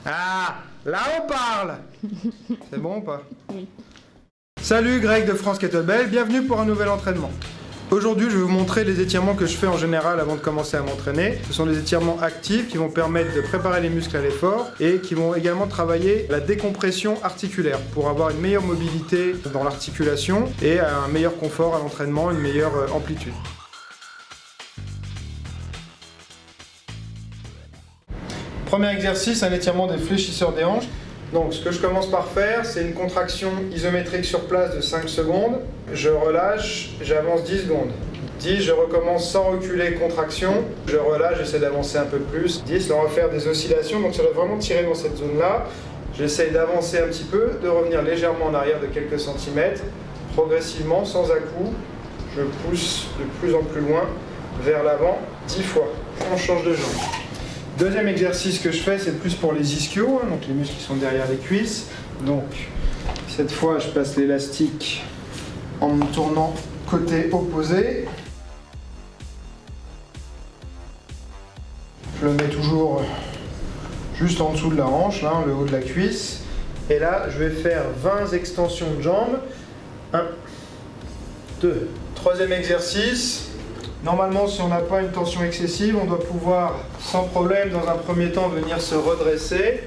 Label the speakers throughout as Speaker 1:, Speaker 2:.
Speaker 1: Ah, là on parle. C'est bon ou pas?
Speaker 2: Oui.
Speaker 1: Salut, Greg de France Kettlebell, bienvenue pour un nouvel entraînement. Aujourd'hui, je vais vous montrer les étirements que je fais en général avant de commencer à m'entraîner. Ce sont des étirements actifs qui vont permettre de préparer les muscles à l'effort et qui vont également travailler la décompression articulaire pour avoir une meilleure mobilité dans l'articulation et un meilleur confort à l'entraînement, une meilleure amplitude. Premier exercice, un étirement des fléchisseurs des hanches. Donc ce que je commence par faire, c'est une contraction isométrique sur place de 5 secondes. Je relâche, j'avance 10 secondes. 10, je recommence sans reculer, contraction. Je relâche, j'essaie d'avancer un peu plus. 10, là on va faire des oscillations, donc ça doit vraiment tirer dans cette zone-là. J'essaie d'avancer un petit peu, de revenir légèrement en arrière de quelques centimètres. Progressivement, sans à-coups, je pousse de plus en plus loin vers l'avant 10 fois. On change de jambe. Deuxième exercice que je fais, c'est plus pour les ischios, donc les muscles qui sont derrière les cuisses. Donc, cette fois, je passe l'élastique en me tournant côté opposé. Je le mets toujours juste en dessous de la hanche, là, le haut de la cuisse. Et là, je vais faire 20 extensions de jambes. 1, 2. Troisième exercice. Normalement, si on n'a pas une tension excessive, on doit pouvoir, sans problème, dans un premier temps, venir se redresser.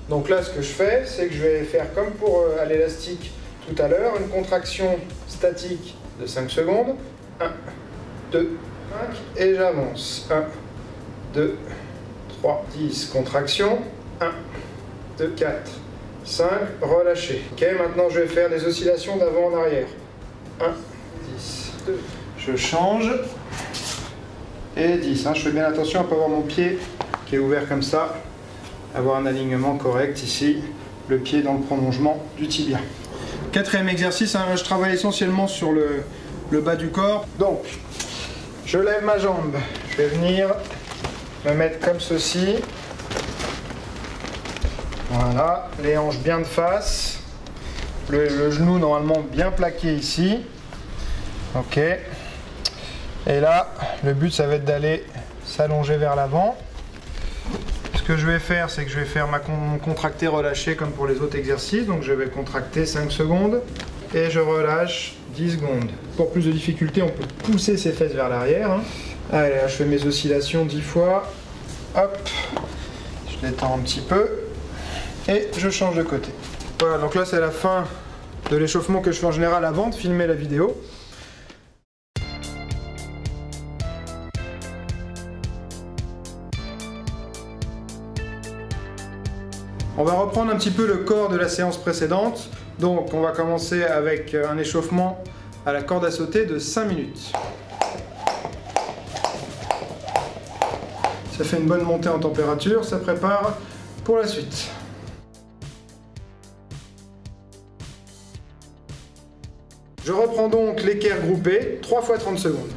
Speaker 1: Donc là, ce que je fais, c'est que je vais faire comme pour à l'élastique tout à l'heure, une contraction statique de 5 secondes. 1, 2, 5, et j'avance. 1, 2, 3, 10, contraction. 1, 2, 4, 5, relâcher. Ok, maintenant je vais faire des oscillations d'avant en arrière. 1, 10, 2, je change. Et 10, je fais bien attention à ne pas avoir mon pied qui est ouvert comme ça, avoir un alignement correct ici, le pied dans le prolongement du tibia. Quatrième exercice, je travaille essentiellement sur le bas du corps. Donc, je lève ma jambe, je vais venir me mettre comme ceci. Voilà, les hanches bien de face, le genou normalement bien plaqué ici. Ok. Et là, le but, ça va être d'aller s'allonger vers l'avant. Ce que je vais faire, c'est que je vais faire mon contracté relâché comme pour les autres exercices. Donc je vais contracter 5 secondes et je relâche 10 secondes. Pour plus de difficulté, on peut pousser ses fesses vers l'arrière. Allez, là, je fais mes oscillations 10 fois. Hop, je détends un petit peu et je change de côté. Voilà, donc là, c'est la fin de l'échauffement que je fais en général avant de filmer la vidéo. On va reprendre un petit peu le corps de la séance précédente. Donc on va commencer avec un échauffement à la corde à sauter de 5 minutes. Ça fait une bonne montée en température, ça prépare pour la suite. Je reprends donc l'équerre groupé, 3 fois 30 secondes.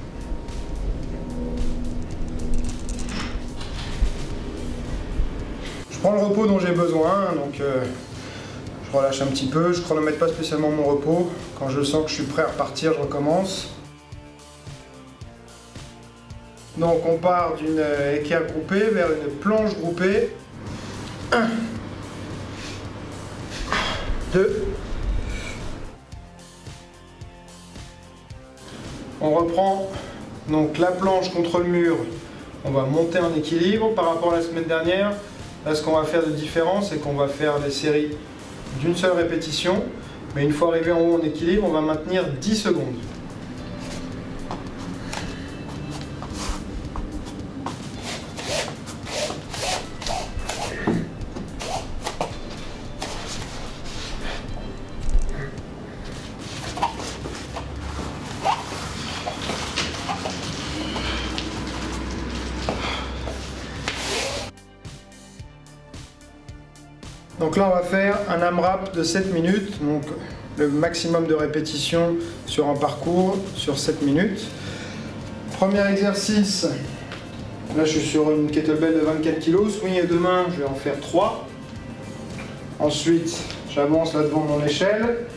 Speaker 1: Je prends le repos dont j'ai besoin, donc je relâche un petit peu, je ne chronomètre pas spécialement mon repos. Quand je sens que je suis prêt à repartir, je recommence. Donc on part d'une équerre groupée vers une planche groupée. 1, 2. On reprend donc la planche contre le mur. On va monter en équilibre par rapport à la semaine dernière. Là, ce qu'on va faire de différent, c'est qu'on va faire des séries d'une seule répétition, mais une fois arrivé en haut en équilibre, on va maintenir 10 secondes. Donc là on va faire un AMRAP de 7 minutes, donc le maximum de répétitions sur un parcours sur 7 minutes. Premier exercice, là je suis sur une kettlebell de 24 kg, swing à deux mains, je vais en faire 3. Ensuite j'avance là devant mon échelle,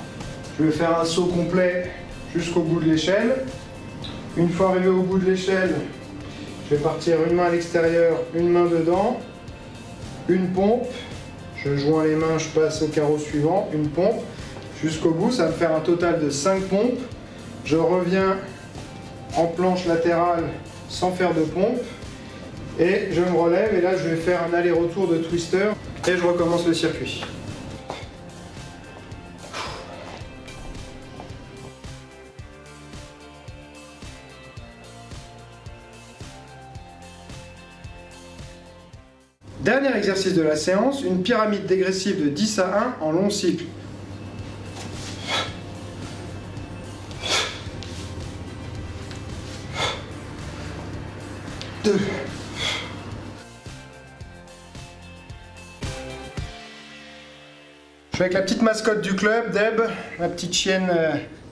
Speaker 1: je vais faire un saut complet jusqu'au bout de l'échelle. Une fois arrivé au bout de l'échelle, je vais partir une main à l'extérieur, une main dedans, une pompe, Je joins les mains, je passe au carreau suivant, une pompe. Jusqu'au bout, ça va me faire un total de 5 pompes. Je reviens en planche latérale sans faire de pompe. Et je me relève et là je vais faire un aller-retour de twister et je recommence le circuit. Dernier exercice de la séance, une pyramide dégressive de 10 à 1 en long cycle. 2. Je suis avec la petite mascotte du club, Deb, ma petite chienne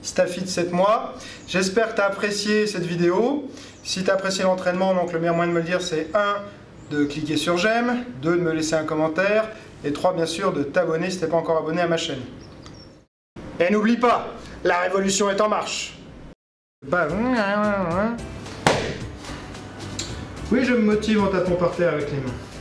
Speaker 1: Staffy de 7 mois. J'espère que tu as apprécié cette vidéo. Si tu as apprécié l'entraînement, donc le meilleur moyen de me le dire, c'est 1. de cliquer sur j'aime, 2. de me laisser un commentaire, et 3. bien sûr de t'abonner si tu n'es pas encore abonné à ma chaîne. Et n'oublie pas, la révolution est en marche. Oui, je me motive en tapant par terre avec les mains.